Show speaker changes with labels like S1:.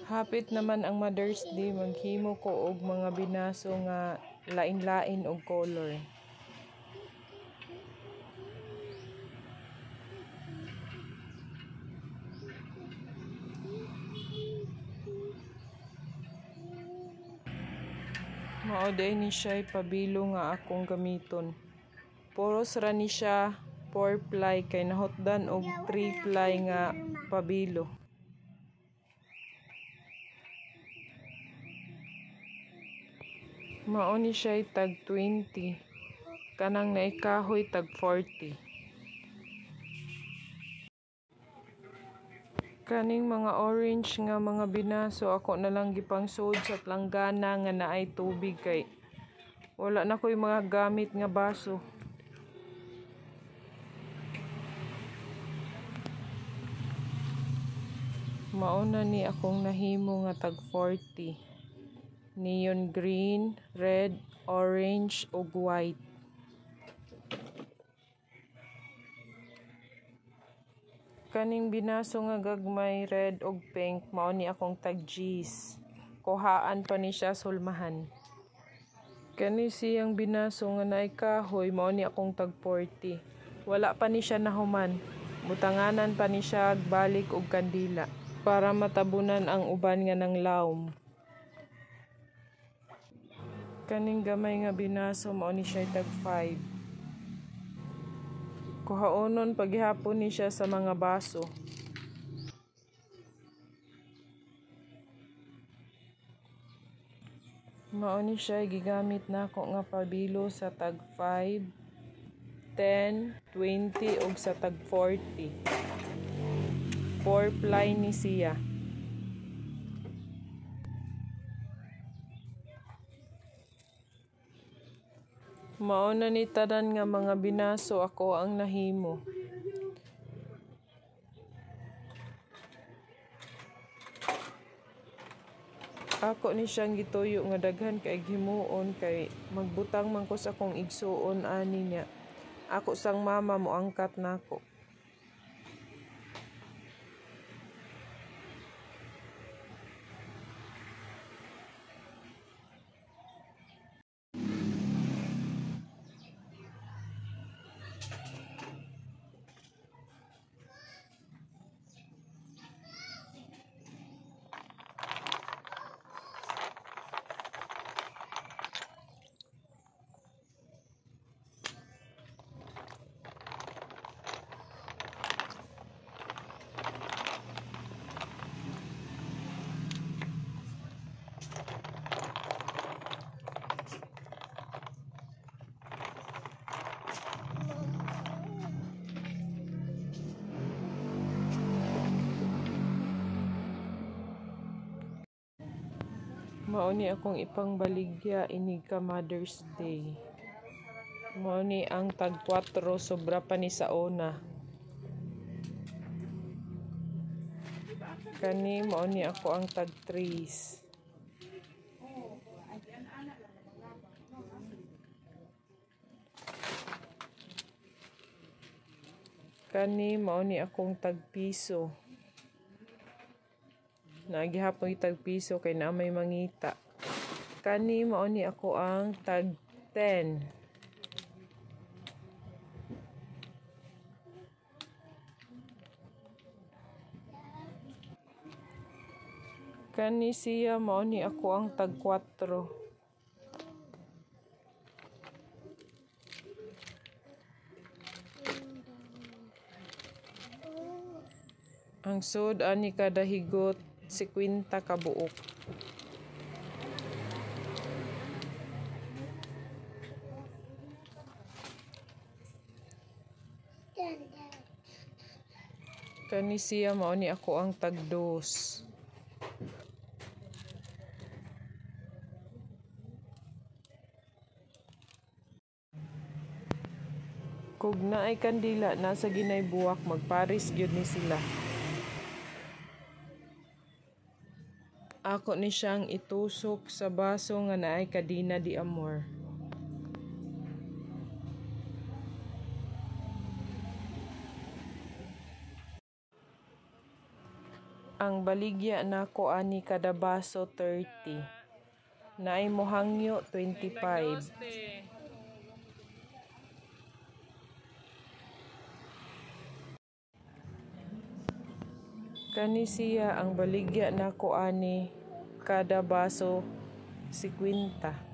S1: Hapit naman ang Mother's Day, maghimo ko og mga binaso nga lain-lain og color. Mao day ni siya pabilo nga akong gamiton. Puros ra ni siya 4 ply kay nahotdan og 3 ply nga pabilo. Mao ni siya tag 20. Kanang naikahoy tag 40. Kaning mga orange nga mga binaso ako na lang gipangsud sa planggana nga naay tubig kay wala na ko'y mga gamit nga baso. Mauna ni akong nahimo nga tag 40. Neon green, red, orange ug white. Kaning binaso nga gagmay red ug pink mao ni akong tag G's. Kuhaan pa ni siya sulmahan. Kani siyang binaso nga naay kahoy mao ni akong tag 40. Wala pa ni siya nahuman. Butanganan pa ni siya balik og kandila para matabunan ang uban nga ng lawom. Kaning gamay nga binaso mao ni siya tag 5. Kuhaonon paghihapon ni siya sa mga baso. Mao ni siya gigamit nako nga pabilo sa tag 5, 10, 20 ug sa tag 40. 4 ply ni siya. Mao na ni tanan nga mga binaso ako ang nahimo. Ako ni siyang gituyo nga daghan kay himuon kay magbutang man ko sa akong igsuon ani niya. Ako sang mama mo angkat nako. Mao ni akong ipangbaligya inig ka Mother's Day. Mao ni ang tag 4 sobra pa ni sa una. Kani mao ni ako ang tag 3. Kani mao ni akong tag piso. Nagihapon tag piso kay na may mangita. Kani mao ni ako ang tag 10. Kani siya mao ni ako ang tag 4. Ang sud ani kada higot 50 ka buok. Kani siya mao ni ako ang tag 2. Kung naay kandila nasa ginay buwak magparis gyud ni sila. Ako ni siyang itusok sa baso nga naay kadina di amor. Ang baligya nako ani kada baso 30. Naay mohangyo 25. Kani siya ang baligya nako ani kada baso 50.